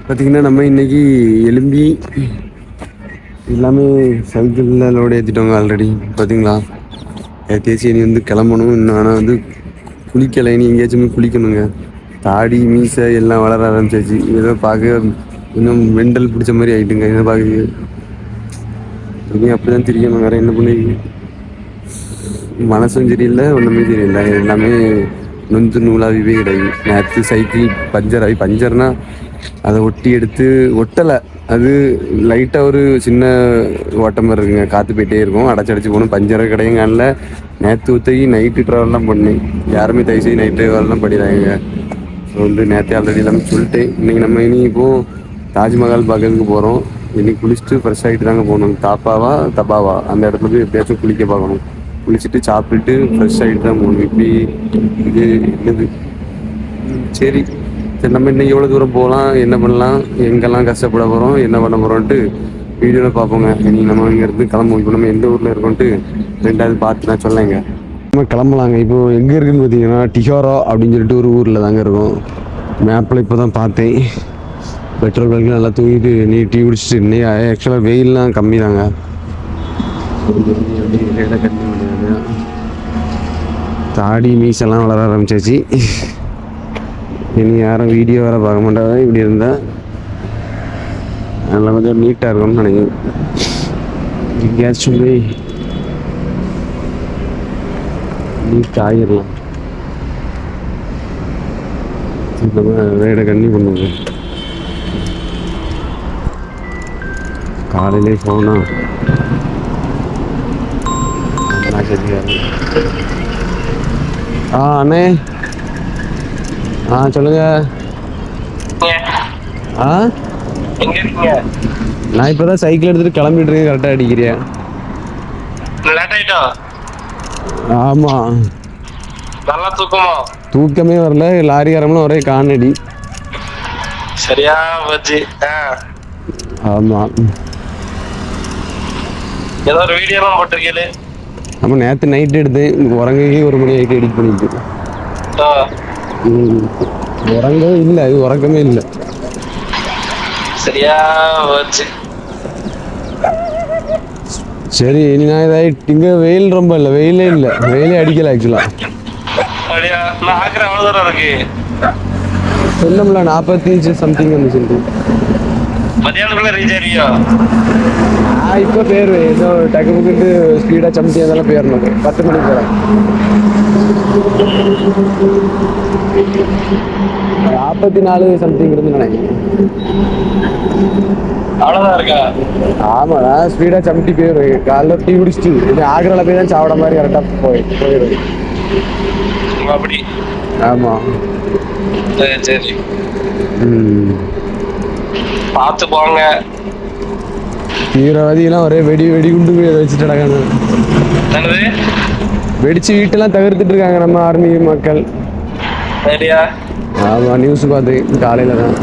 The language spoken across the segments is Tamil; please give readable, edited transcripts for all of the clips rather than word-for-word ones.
பார்த்திங்கன்னா நம்ம இன்றைக்கி எலும்பி எல்லாமே சைக்கிளில் லோடு ஏற்றிட்டோங்க ஆல்ரெடி. பார்த்தீங்களா, ஏற்றியாச்சு. இனி வந்து கிளம்பணும். இன்னும் ஆனால் வந்து குளிக்கலை. இனி எங்கேயாச்சும் குளிக்கணுங்க. தாடி மீசை எல்லாம் வளர ஆரம்பிச்சாச்சு. ஏதோ பார்க்க இன்னும் மெண்டல் பிடிச்ச மாதிரி ஆகிட்டுங்க. இதை பார்க்க இனி அப்படி தான் தெரியணும். வேறு என்ன பண்ணி மனசும் சரியில்லை, ஒன்றுமே சரியில்லை. எல்லாமே நொந்து நூலாகவே கிடையாது. நேற்று சைக்கிள் பஞ்சர் ஆகி, பஞ்சர்னால் அதை ஒட்டி எடுத்து ஒட்டலை, அது லைட்டாக ஒரு சின்ன ஓட்டம் மாதிரி இருக்குங்க. காற்று போயிட்டே இருக்கும். அடைச்சி போகணும். பஞ்சரை கிடையங்கானில் நேற்று ஒத்தகி நைட்டு ட்ராவல்லாம் பண்ணேன். யாருமே தயவுசெய்து நைட் ட்ராவல்லாம் படிக்கிறாங்க. ஸோ வந்து நேற்று ஆல்ரெடி எல்லாமே சொல்லிட்டேன். இன்றைக்கி நம்ம இப்போது தாஜ்மஹால் பார்க்கறதுக்கு போகிறோம். இன்றைக்கி குளிச்சுட்டு ஃப்ரெஷ் ஆகிட்டு தாங்க போகணும். தாப்பாவா தபாவா அந்த இடத்துல போய் எப்படியாச்சும் குளிக்க பார்க்கணும். குளிச்சுட்டு சாப்பிட்டுட்டு ஃப்ரெஷ் ஆகிட்டு தான் போகணும். இப்படி இது என்னது சரி சரி, நம்ம இன்னைக்கு எவ்வளோ தூரம் போகலாம், என்ன பண்ணலாம், எங்கெல்லாம் கஷ்டப்பட போகிறோம், என்ன பண்ண போகிறோன்ட்டு வீடியோவில் பார்ப்போங்க. இனி நம்ம இங்கேருந்து கிளம்புவோம். இப்போ நம்ம எந்த ஊரில் இருக்கோன்ட்டு ரெண்டாவது பார்த்து நான் சொல்லேங்க. நம்ம கிளம்பலாங்க. இப்போது எங்கே இருக்குதுன்னு பார்த்தீங்கன்னா டிஹாரா அப்படின்னு சொல்லிட்டு ஒரு ஊரில் தாங்க இருக்கும். மேப்பில் இப்போ தான் பார்த்தேன். பெட்ரோல் பங்க்லாம் நல்லா தூங்கிட்டு நீ டீ குடிச்சிட்டு இன்னைக்கு ஆக்சுவலாக வெயிலெலாம் கம்மி தாங்க. தாடி மீசெல்லாம் வளர ஆரம்பிச்சாச்சு. இனி யாரும் வீடியோ வேறு பார்க்க மாட்டாங்க. இப்படி இருந்தால் நல்லா கொஞ்சம் நீட்டாக இருக்கும்னு நினைக்கிறேன். எங்கேயாச்சும் போய் நீட் ஆகிடலாம். நம்ம வேட கண்ணி பண்ணுவோம். காலையிலே போனா சரியா. அண்ணே சொல்லுங்க. நான் இப்பதான் சைக்கிள் எடுத்துட்டு கிளம்பிட்டு இருக்கேன். கரெக்டா அடிக்கிறேன். ஆமா, நல்லா தூக்கமா? தூக்கமே வரல. லாரி காரம்லாம் ஒரே காணடி. சரியா வச்சு. ஆமா, ஏதோ ஒரு வீடியோலாம் போட்டிருக்கீங்களே. நம்ம நேற்று நைட்டு எடுத்தேன். உறங்கவே 1 மணி ஆகிட்டு எடிட் பண்ணிட்டு. உறங்கவே இல்லை, அது உறக்கமே இல்லை. சரியா வச்சு. சரி, இனி நான் ஏதாவது இங்கே வெயில் ரொம்ப இல்லை, வெயிலே இல்லை, வெயிலே அடிக்கல. ஆக்சுவலா அவ்வளோ தூரம் இருக்கு. சொன்னோம்ல 45 சம்திங் வந்துச்சு. மதியானத்துக்குள்ள ரீச் ஆகிறியோ? இப்போ போயிடுவேன். ஏதோ டக்கு புக்கிட்டு ஸ்பீடாக சமத்தி அதெல்லாம் போயிடணும். 10 மணிக்கு போகிறேன். 44 சம்திங் இருந்து நினைக்கிறேன். அவ்வளோதான் இருக்கா? ஆமாம், நான் ஸ்பீடாக சமட்டி போயிடுவேன். காலைல டீ குடிச்சிட்டு இது ஆக்ராவில் போய் தான் சாப்பிட மாதிரி கரெக்டாக போயிடுவேன். அப்படி? ஆமாம். சரி, பார்த்து போங்க. தீவிரவாதிகளாம் ஒரே வெடி குண்டு வச்சுட்டு வெடிச்சு வீட்டெல்லாம் தகர்த்துட்டு இருக்காங்க நம்ம ஆர்மி மக்கள். சரியா? ஆமா, நியூஸ் பார்த்தேன் காலையில தான்.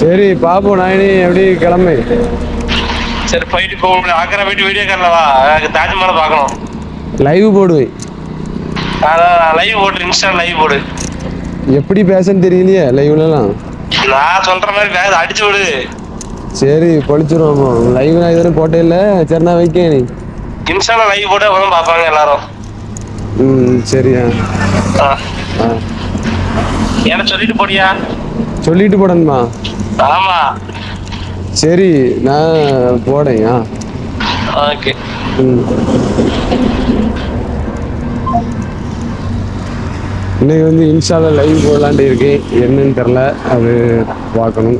சரி பாப்போம். நான் எப்படி கிளம்பு. சரி, போயிட்டு போக ஆக்கிற போயிட்டு வீடியோ காணலவா? தாஜ்மஹால் பார்க்கணும். லைவ் போடுவேன். லைவ் போடு, இன்ஸ்டா லைவ் போடு. எப்படி பேசன்னு தெரியலையே லைவ்லாம். நான் சொல்ற மாதிரி வேக அடிச்சு விடு. சரி, பொழிச்சிருவோம். லைவ் நான் இதுவரை போட்டே இல்லை. சரி, நான் வைக்கேன். நீ இன்ஸ்டால லைவ் போட்டு அவன் பார்ப்பாங்க எல்லாரும். சரியா? என்ன சொல்லிட்டு போடியா? சொல்லிட்டு போடணுமா? ஆமா. சரி, நான் போடேன். ஓகே. இன்னைக்கு வந்து இன்ஸ்டாவில் லைவ் போடலான்ட்டு இருக்கேன். என்னன்னு தெரில, அது பார்க்கணும்.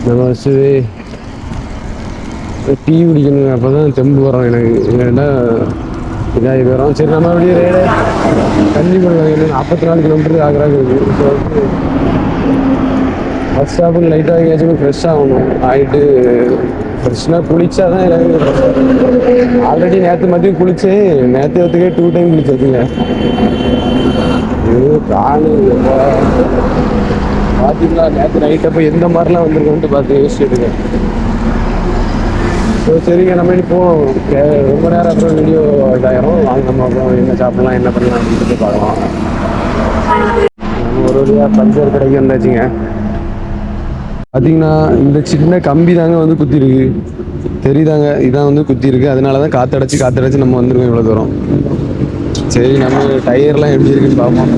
நம்ம வச்சு டீ குடிக்கணும். அப்போ தான் தெம்பு வரோம் எனக்கு. இல்லைன்னா இதாகி போயிடும். சரி, நம்ம அப்படியே ரேடு கன்னி பண்ணுவாங்க. 44 கிலோமீட்டர் ஆக்ராக இருக்குது. ஸோ வந்து ஃபஸ்ட் ஸ்டாப்புக்கு லைட்டாக எங்கேயாச்சும் ஃப்ரெஷ் ஆகணும். ஆகிட்டு ஃப்ரெஷ்ஷாக குளிச்சா தான் எனக்கு. ஆல்ரெடி நேற்று மதியம் குளித்தேன். நேற்று ஒத்துக்கே 2 டைம் குளிச்சதுங்க. இது காணு பார்த்தீங்களா? நேற்று நைட்டப்போ எந்த மாதிரிலாம் வந்துருக்கோன்ட்டு பார்த்து யோசிச்சுட்டுங்க. ஸோ சரிங்க, நம்ம இப்போ ரொம்ப நேரம் அப்புறம் வீடியோ இதாயிரும். வாங்க, நம்ம அப்புறம் என்ன சாப்பிட்லாம், என்ன பண்ணலாம் அப்படின்ட்டு பார்க்கலாம். ஒரு வழியாக பஞ்சர் கடைக்கு வந்தாச்சுங்க. பார்த்தீங்கன்னா இந்த சின்ன கம்பி தாங்க வந்து குத்தி இருக்கு, தெரியுதாங்க? இதான் வந்து குத்தி இருக்கு. அதனால தான் காற்றடைச்சி நம்ம வந்துருக்கோம் இவ்வளோ தூரம். சரி, நம்ம டயர்லாம் எப்படி இருக்குன்னு பார்ப்போம்.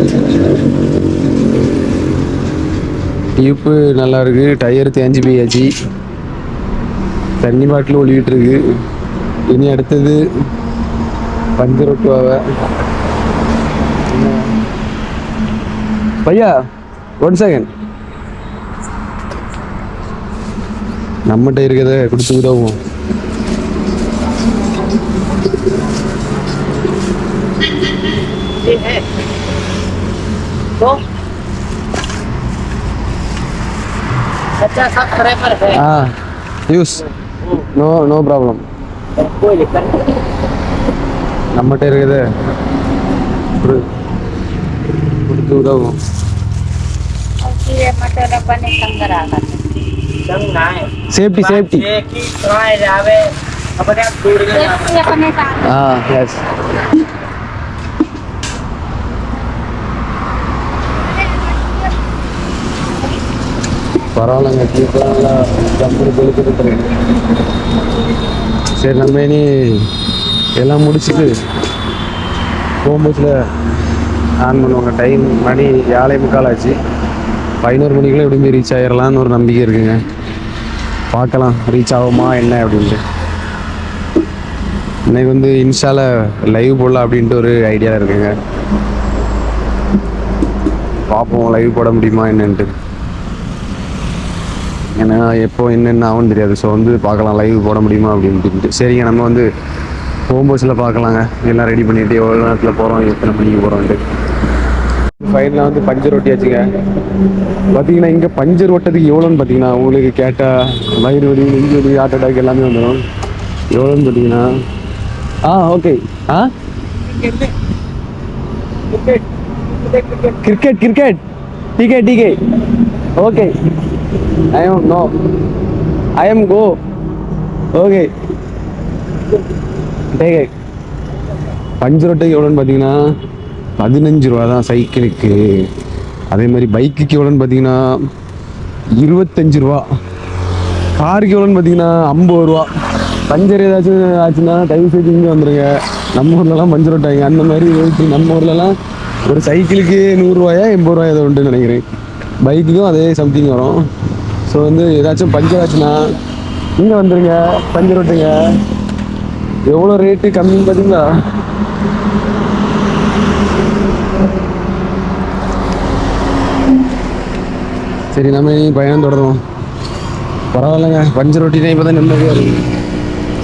டியூப்பு நல்லா இருக்கு, டயர் தேஞ்சு போயாச்சு, தண்ணி பாட்டில் ஒழிக்கிட்டு இருக்கு. இனி அடுத்தது பஞ்சர் ஒட்டுவாவை. பையா 1 செகண்ட், நம்மகிட்ட இருக்கிறத கொடுத்து உதவும். Use no problem. நம்மகிட்ட இருக்கிறத கொடுத்து உதவும். Safety yes. பரவாயில்லைங்க, நல்லா ஜம்பு கொழுக்கிட்டு. சரி, நம்ம இனி எல்லாம் முடிச்சுட்டு போகும்போதுல ஆன் பண்ணுவாங்க. டைம் மணி 7:45 ஆச்சு. 11 மணிக்குள்ளே எப்படியுமே ரீச் ஆகிடலான்னு ஒரு நம்பிக்கை இருக்குங்க. பார்க்கலாம் ரீச் ஆகுமா என்ன அப்படின்ட்டு. இன்னைக்கு வந்து இன்ஸ்டாவில் லைவ் போடலாம் அப்படின்ட்டு ஒரு ஐடியா இருக்குங்க. பார்ப்போம் லைவ் போட முடியுமா என்னன்ட்டு. ஏன்னா எப்போ என்னென்ன ஆகும்னு தெரியாது. ஸோ வந்து பார்க்கலாம் லைவ் போட முடியுமா அப்படின்ட்டு. சரிங்க, நம்ம வந்து ஹோம்போஸில் பார்க்கலாங்க. எல்லாம் ரெடி பண்ணிவிட்டு எவ்வளோ நேரத்தில் போகிறோம், எத்தனை மணிக்கு போகிறோன்ட்டு. ஃபைனலாக வந்து பஞ்சர் ஒட்டியாச்சுங்க. பார்த்தீங்கன்னா இங்கே பஞ்சர் ஒட்டதுக்கு எவ்வளோன்னு பார்த்தீங்கன்னா, உங்களுக்கு கேட்டால் வயிறு வலி, நெஞ்சு வலி, ஹார்ட் அட்டாக் எல்லாமே வந்துடும். எவ்வளோன்னு பார்த்தீங்கன்னா ஓகே கிரிக்கெட் டிகே okay. I am go. Okay. Puncture ஒட்டைக்கு எவ்வளோன்னு பார்த்தீங்கன்னா 15 ரூபா தான் சைக்கிளுக்கு. அதே மாதிரி பைக்குக்கு எவ்வளோன்னு பார்த்தீங்கன்னா 25 ரூபா. காருக்கு எவ்வளோன்னு பார்த்தீங்கன்னா 50 ரூபா. பஞ்சர் ஏதாச்சும் ஆச்சுன்னா தயவு செய்து இங்கே வந்துடுங்க. நம்ம ஊர்லலாம் பஞ்சர் ஒட்டாங்க. அந்த மாதிரி நம்ம ஊர்லலாம் ஒரு சைக்கிளுக்கு 100 ரூபாயா 80 ரூபாயா ஏதோ உண்டுன்னு நினைக்கிறேன். பைக்குக்கும் அதே சம்திங் வரும். ஸோ வந்து ஏதாச்சும் பஞ்சர் ஆச்சுன்னா இங்கே வந்துடுங்க, பஞ்சர் ஒட்டுங்க. எவ்வளோ ரேட்டு கம்மின்னு பார்த்தீங்களா? சரி, நம்ம இனி பயணம் தொடருவோம். பரவாயில்லைங்க, பஞ்சர் ஒட்டினா இப்போ தான் நிம்மதியாக இருக்குது.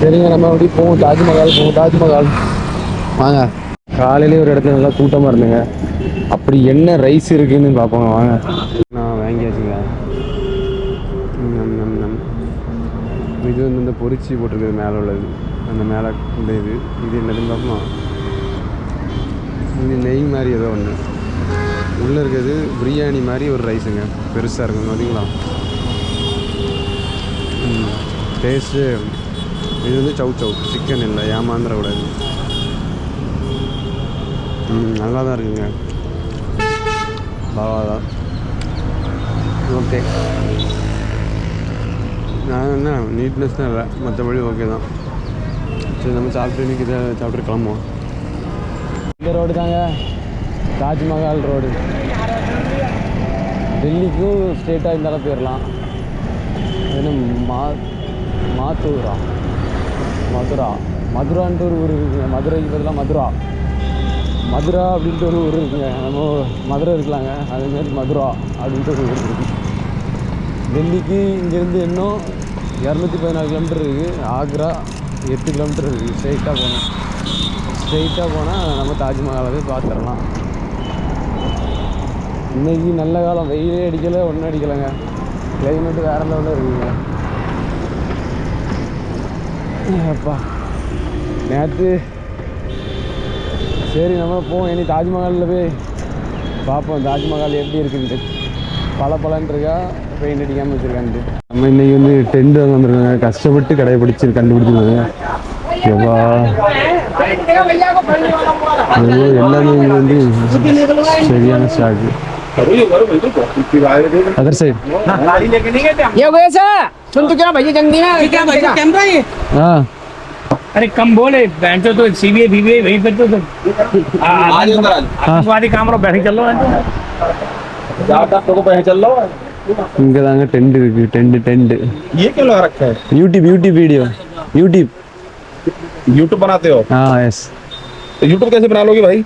சரிங்க, நம்ம அப்படி போவோம். தாஜ்மஹால் வாங்க. காலையிலே ஒரு இடத்துல நல்லா கூட்டமாக இருந்துங்க. அப்படி என்ன ரைஸ் இருக்குன்னு பார்ப்போங்க வாங்க. நான் வாங்கியாச்சுங்க. இது வந்து இந்த பொரிச்சி போட்டிருக்குது மேலே உள்ளது, அந்த மேலே இந்த இது என்னதுன்னு பார்ப்போம். இது நெய் மாதிரி ஏதோ ஒன்று உள்ளே இருக்கிறது. பிரியாணி மாதிரி ஒரு ரைஸுங்க, பெருசாக இருக்குங்க. பார்த்தீங்களா டேஸ்ட்டு. இது வந்து சவு சிக்கன் இல்லை, ஏமாந்துடக்கூடாது. நல்லா தான் இருக்குங்க, பாவாதான். ஓகே, நான் என்ன நீட்னஸ் தான் இல்லை, மற்றபடி ஓகே தான். சரி, நம்ம சாப்பிட்டு இன்றைக்கி இதை சாப்பிட்டு கிளம்புவோம். இந்த ரோடு தாங்க தாஜ்மஹால் ரோடு. டெல்லிக்கும் ஸ்ட்ரெயிட்டாக இருந்தாலும் போயிடலாம். என்ன மதுரான்ட்டு ஒரு ஊர் இருக்குங்க. மதுரைக்கு பதிலாக மதுரா அப்படின்ட்டு ஒரு ஊர் இருக்குங்க. நம்ம மதுரை இருக்கலாங்க, அதேமாதிரி மதுரா அப்படின்ட்டு ஒரு ஊர் இருக்குது. டெல்லிக்கு இங்கேருந்து இன்னும் 214 கிலோமீட்டர் இருக்குது. ஆக்ரா 8 கிலோமீட்டர் இருக்குது. ஸ்ட்ரெயிட்டாக போனால் நம்ம தாஜ்மஹாலை போய் பார்த்துடலாம். இன்றைக்கி நல்ல காலம், வெயிலே அடிக்கலை, ஒன்றும் அடிக்கலைங்க. கிளைமேட்டு வேறு லெவலில் இருக்குங்க. அப்பா நேற்று சரி, நம்ம போவோம் இனி தாஜ்மஹாலில் போய் பார்ப்போம் தாஜ்மஹால் எப்படி இருக்குன்ட்டு. பலன்னு இருக்கா, பெயிண்ட் அடிக்காமல் வச்சுருக்கான்ட்டு. நம்ம இன்றைக்கி வந்து டென்ட் வந்துருக்காங்க. கஷ்டப்பட்டு கண்டுபிடிச்சிருக்காங்க. எவ்வளோ எல்லாமே இங்கே வந்து சரியான ஸ்டாக்கு. अदर साइड ये हो गया सर सुन तो क्या भैया जंगी ना क्या भैया कैमरा ये हाँ अरे कम बोले बैंचो तो सीबीआई बीबीआई वहीं पे तो आतंकवादी काम रो बैठ चल रहा है ज्यादा तो बैठ चल रहा है இங்கே தாங்க டென்ட் இருக்கு. டென்ட் ये क्यों लगा रखा है? यूट्यूब वीडियो यूट्यूब बनाते हो? हाँ यस. तो यूट्यूब कैसे बना लोगे भाई?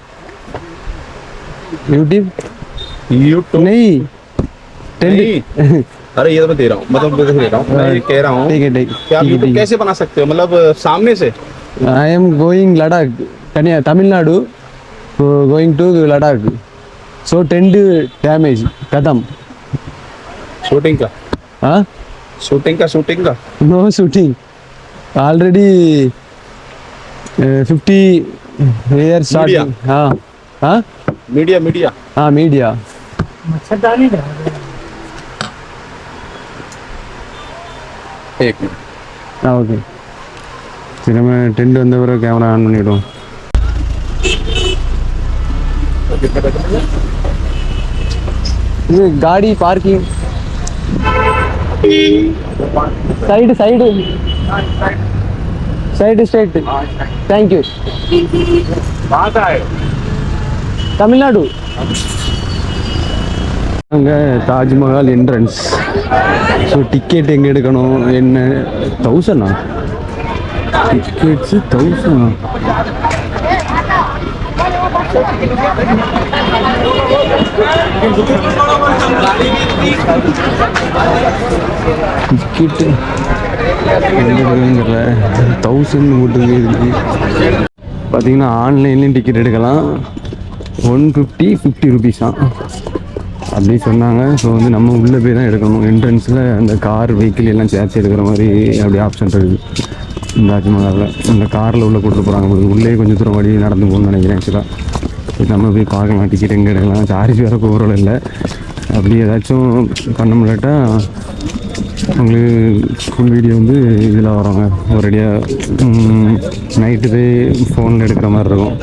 यूट्यूब नहीं टेंट. अरे ये तो मैं दे रहा हूँ, मतलब दे रहा हूँ, मैं ये कह रहा हूँ ठीक है कि आप यूट्यूब कैसे बना सकते हो, मतलब सामने से? I am going Ladakh Tamil Nadu going to Ladakh so tent damage खत्म. शूटिंग का? हाँ शूटिंग का no shooting already 50 years Media. हाँ हाँ मीडिया हाँ मीडिया. मच्छरदानी एक मिनट. ஆ ஓகே சரி நம்ம டென்ட் வந்த பிறகு கேமரா ஆன் பண்ணிவிடுவோம். இது காடி parking side straight. Thank you. Tamil Nadu. அங்கே தாஜ்மஹால் என்ட்ரன்ஸ். ஸோ டிக்கெட் எங்கே எடுக்கணும் என்ன 1000 டிக்கெட்ஸு 1000. டிக்கெட்டு எங்கேங்கிற 1000 போட்டுங்க. இதுக்கு பார்த்தீங்கன்னா ஆன்லைன்லேயும் டிக்கெட் எடுக்கலாம். 150 rupees தான் அப்படி சொன்னாங்க. ஸோ வந்து நம்ம உள்ளே போய் தான் எடுக்கணும். என்ட்ரன்ஸில் அந்த கார் வெஹிக்கிள் எல்லாம் சேர்த்து எடுக்கிற மாதிரி அப்படி ஆப்ஷன் இருக்குது இந்த தாஜ்மஹாலில். இந்த காரில் உள்ளே கூப்பிட்டு போகிறாங்க. உள்ளே கொஞ்சம் தூரம் வழி நடந்து போகணும்னு நினைக்கிறேன். ஆக்சுவலாக நம்ம போய் பார்க்கலாம். டிக்கெட் எங்கே எடுக்கலாம். சார்ஜ் வேறு கூப்பிட்றோம் இல்லை. அப்படி ஏதாச்சும் பண்ண முடியாட்டா உங்களுக்கு ஃபுல் வீடியோ வந்து இதில் வரோங்க. ஒரேடியாக நைட்டு போய் ஃபோனில் எடுக்கிற மாதிரி இருக்கும்.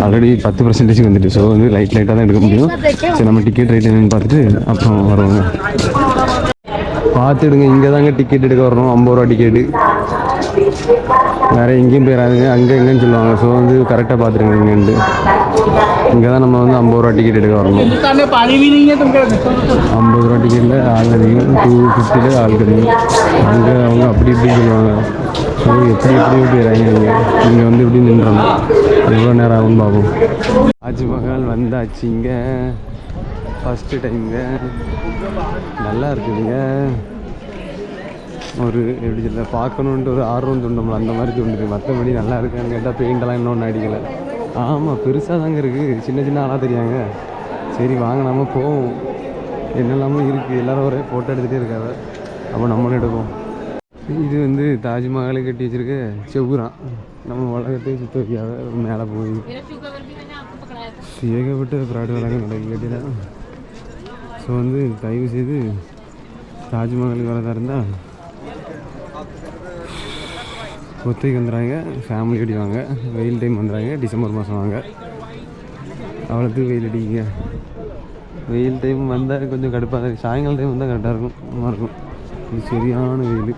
ஆல்ரெடி 10% வந்துட்டு. ஸோ வந்து லைட்டாக தான் எடுக்க முடியும். சரி நம்ம டிக்கெட் ரேட் என்னென்னு பார்த்துட்டு அப்புறம் வருவாங்க. பார்த்துடுங்க. இங்கே தாங்க டிக்கெட் எடுக்க வரணும். 50 ரூபா டிக்கெட்டு. வேறு எங்கேயும் போயிடாதுங்க. அங்கே எங்கேன்னு சொல்லுவாங்க. ஸோ வந்து கரெக்டாக பார்த்துருங்க. இங்கேருந்து இங்கே தான் நம்ம வந்து 50 ரூபா டிக்கெட் எடுக்க வரணும். 50 ரூபா டிக்கெட்டில் ஆள் அதிகம். 250 ஆள் கிடைக்கும். அங்கே அவங்க அப்படி இப்படி சொல்லுவாங்க. ஸோ எப்படி போயிடறாங்க. இங்கே வந்து இப்படி நின்றாங்க. எவ்வளோ நேரம் ஆகும்னு பார்ப்போம். தாஜ்மஹால் வந்தாச்சு. இங்கே ஃபஸ்ட்டு டைமுங்க. நல்லா இருக்குதுங்க. ஒரு எப்படி சொல்ல பார்க்கணுன்ட்டு ஒரு ஆர்வம் தோணும்ல அந்த மாதிரி தோணுது. மற்றபடி நல்லா இருக்கான்னு கேட்டால் பெயிண்டெல்லாம் இன்னொன்று அடிக்கலை. ஆமாம் பெருசாக தாங்க இருக்குது. சின்ன ஆளாக தெரியாங்க. சரி வாங்க நம்ம போவோம். என்னெல்லாமோ இருக்குது. எல்லோரும் ஒரே ஃபோட்டோ எடுத்துகிட்டே இருக்காங்க. அப்போ நம்மளும் எடுப்போம். இது வந்து தாஜ்மஹாலை கட்டி வச்சுருக்க செவ்வூரான். நம்ம உலகத்தையும் சுற்ற வைக்காத மேலே போய் ஏகப்பட்ட ப்ராடு வழக்கம் நடக்கு கேட்டீங்கன்னா. ஸோ வந்து தயவு செய்து தாஜ்மஹாலுக்கு வரதா இருந்தால் ஒத்தைக்கு வந்துடுறாங்க. ஃபேமிலி அடிவாங்க. வெயில் டைம் வந்துடுறாங்க. டிசம்பர் மாதம் வாங்க. அவ்வளோத்துக்கு வெயில் அடிக்குங்க. வெயில் டைம் வந்தால் கொஞ்சம் கடுப்பாக தான். சாயங்காலம் டைம் வந்தால் கரெக்டாக இருக்கும். இது சரியான வெயில்.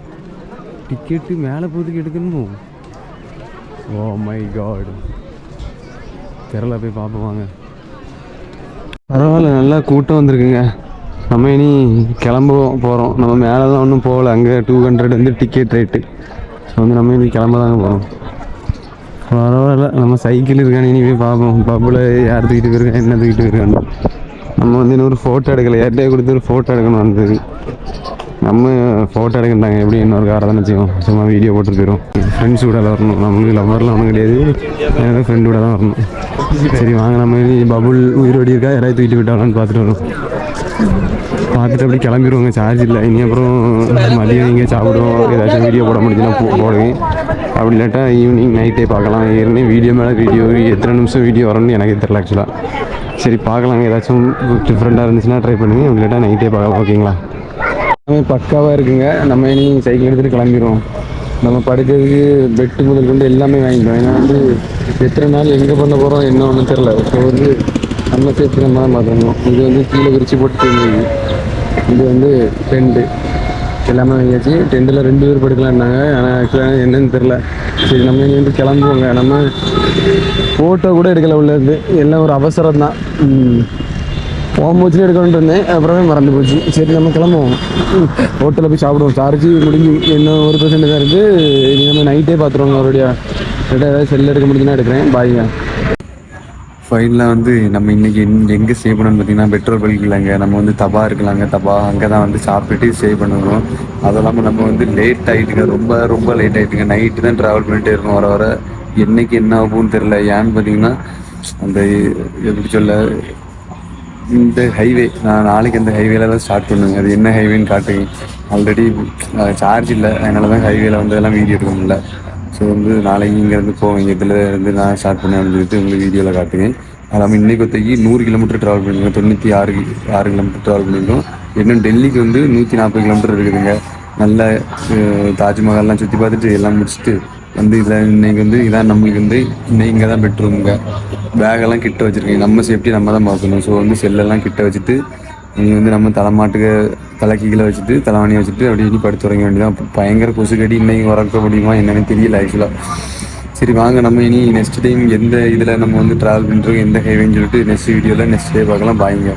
டிக்கெட்டு மேலே போகிறதுக்கு எடுக்கணும். Oh my God. கேரளா போய் பார்ப்போம் வாங்க. பரவாயில்ல நல்லா கூட்டம் வந்திருக்குங்க. நம்ம இனி கிளம்ப போகிறோம். நம்ம மேலே தான் ஒன்றும் போகலை. அங்கே 200 வந்து டிக்கெட் ரேட்டு. ஸோ வந்து நம்ம இனி கிளம்ப தாங்க போகிறோம். பரவாயில்ல நம்ம சைக்கிள் இருக்கான்னு இனி போய் பார்ப்போம். பப்பில் யார் தூக்கிட்டு போயிருக்கேன் என்ன தூக்கிட்டு போயிருக்கான்னு. நம்ம வந்து இன்னொரு ஃபோட்டோ எடுக்கலை. யார்கிட்டே கொடுத்து ஒரு ஃபோட்டோ எடுக்கணும் வந்தது. நம்ம ஃபோட்டோ எடுக்கட்டாங்க. எப்படி இன்னொரு காரை தானே வச்சுக்கோம். சும்மா வீடியோ போட்டு போயிடும். ஃப்ரெண்ட்ஸ் கூட வரணும். நமக்கு லவ்வர்லாம் ஒன்றும் கிடையாது. ஏதாவது ஃப்ரெண்டு கூட தான் வரணும். சரி வாங்க நம்ம பபுள் உயிரோடி இருக்கா யாராவது தூக்கிட்டு போயிட்டாங்கன்னு பார்த்துட்டு வரோம். பார்த்துட்டு அப்படி கிளம்பிடுவோங்க. சார்ஜ் இல்லை இனி. அப்புறம் மதியம் இங்கே சாப்பிடுவோம். ஏதாச்சும் வீடியோ போட முடிஞ்சுன்னா போடுவேன். அப்படி இல்லாட்டா ஈவினிங் நைட்டே பார்க்கலாம். ஏற்கனவே வீடியோ மேலே வீடியோ எத்தனை நிமிஷம் வீடியோ வரணும்னு எனக்கு தெரியல ஆக்சுவலாக. சரி பார்க்கலாங்க. ஏதாச்சும் டிஃப்ரெண்ட்டாக இருந்துச்சுன்னா ட்ரை பண்ணுங்க. அப்படி இல்லாட்டா நைட்டே பார்க்கலாம். ஓகேங்களா? பக்காவாக இருக்குங்க. நம்ம இனி சைக்கிள் எடுத்துகிட்டு கிளம்பிடுவோம். நம்ம படுக்கிறதுக்கு பெட்டு முதல் கொண்டு எல்லாமே வாங்கிட்டோம். ஏன்னா வந்து எத்தனை நாள் எங்கே பண்ண போகிறோம் என்ன ஒன்றும் தெரில. ஸோ வந்து நம்ம சேர்த்து நம்ம தான் பார்த்துக்கணும். இது வந்து கீழே விரிச்சு போட்டு தூங்குது. இது வந்து டென்ட்டு எல்லாமே வாங்கியாச்சு. டென்ட்டில் 2 பேர் படுக்கலான்னாங்க. ஆனால் ஆக்சுவலாக என்னன்னு தெரில. சரி நம்ம இங்கே வந்து கிளம்புவோங்க. நம்ம ஃபோட்டோ கூட எடுக்கலை உள்ளது, எல்லாம் ஒரு அவசரம் தான். போகும்போச்சுன்னு எடுக்கணுன்ட்டு இருந்தேன், அப்புறமே மறந்து போச்சு. சரி நம்ம கிளம்புவோம், ஹோட்டலில் போய் சாப்பிடுவோம். சார்ஜ் முடிஞ்சு இன்னும் 1% தான் இருக்குது. இனி நம்ம நைட்டே பார்த்துருவோங்க மறுபடியும். ஏதாவது செல் எடுக்க முடிஞ்சுன்னா எடுக்கிறேன். பாய்ங்க. ஃபைனலாக வந்து நம்ம இன்றைக்கி எங்கே சேவ் பண்ணணும்னு பார்த்தீங்கன்னா பெட்ரோல் பங்க் இல்லைங்க, நம்ம வந்து தபா இருக்கலாங்க. தபா அங்கே தான் வந்து சாப்பிட்டுட்டு சேவ் பண்ணணும். அது இல்லாமல் நம்ம வந்து லேட் ஆகிட்டுங்க, ரொம்ப ரொம்ப லேட் ஆகிட்டுங்க. நைட்டு தான் ட்ராவல் பண்ணிகிட்டே இருக்கோம். வர வர என்றைக்கு என்ன ஆகும்னு தெரில. ஏன்னு பார்த்தீங்கன்னா அந்த எப்படி சொல்ல, இந்த ஹைவே நான் நாளைக்கு அந்த ஹைவேல தான் ஸ்டார்ட் பண்ணுவேன். அது என்ன ஹைவேன்னு காட்டுங்க. ஆல்ரெடி சார்ஜ் இல்லை, அதனால தான் ஹைவேல வந்து எல்லாம் வீடியோ எடுக்க முடியல. ஸோ வந்து நாளைக்கு இங்கேருந்து போவேன். இதில் இருந்து நான் ஸ்டார்ட் பண்ணேன் அப்படின்னு சொல்லிட்டு உங்களுக்கு வீடியோவில் காட்டுங்க. அது இல்லாமல் இன்றைக்கி ஒருத்தைக்கு 100 கிலோமீட்டர் ட்ராவல் பண்ணியிருக்கோம். 96 கிலோமீட்டர் ட்ராவல் பண்ணியிருக்கோம். இன்னும் டெல்லிக்கு வந்து 140 கிலோமீட்டர் இருக்குதுங்க. நல்ல தாஜ்மஹால்லாம் சுற்றி பார்த்துட்டு எல்லாம் முடிச்சுட்டு வந்து இதில் இன்றைக்கி வந்து இதான் நம்மளுக்கு வந்து இன்னைக்கு இங்கே தான் பெட்ரூமுங்க. பேகெல்லாம் கிட்ட வச்சுருக்கேன். நம்ம சேஃப்டி நம்ம தான் பார்க்கணும். ஸோ வந்து செல்லெல்லாம் கிட்ட வச்சுட்டு இனி வந்து நம்ம தலைமாட்டுக்கு தலைக்கு கீழே வச்சுட்டு தலைவாணியை வச்சுட்டு அப்படியே இனி படுத்து உறங்க வேண்டியதான். பயங்கர கொசுக்கடி இன்றைக்கி உறக்க முடியுமா என்னென்னு தெரியல ஆக்சுவலாக. சரி வாங்க, நம்ம இனி நெக்ஸ்ட் டைம் எந்த இதில் நம்ம வந்து ட்ராவல் பண்ணுறோம், எந்த ஹைவேன்னு சொல்லிட்டு நெக்ஸ்ட் வீடியோவில் நெக்ஸ்ட் டே பார்க்கலாம். பாய்ங்க.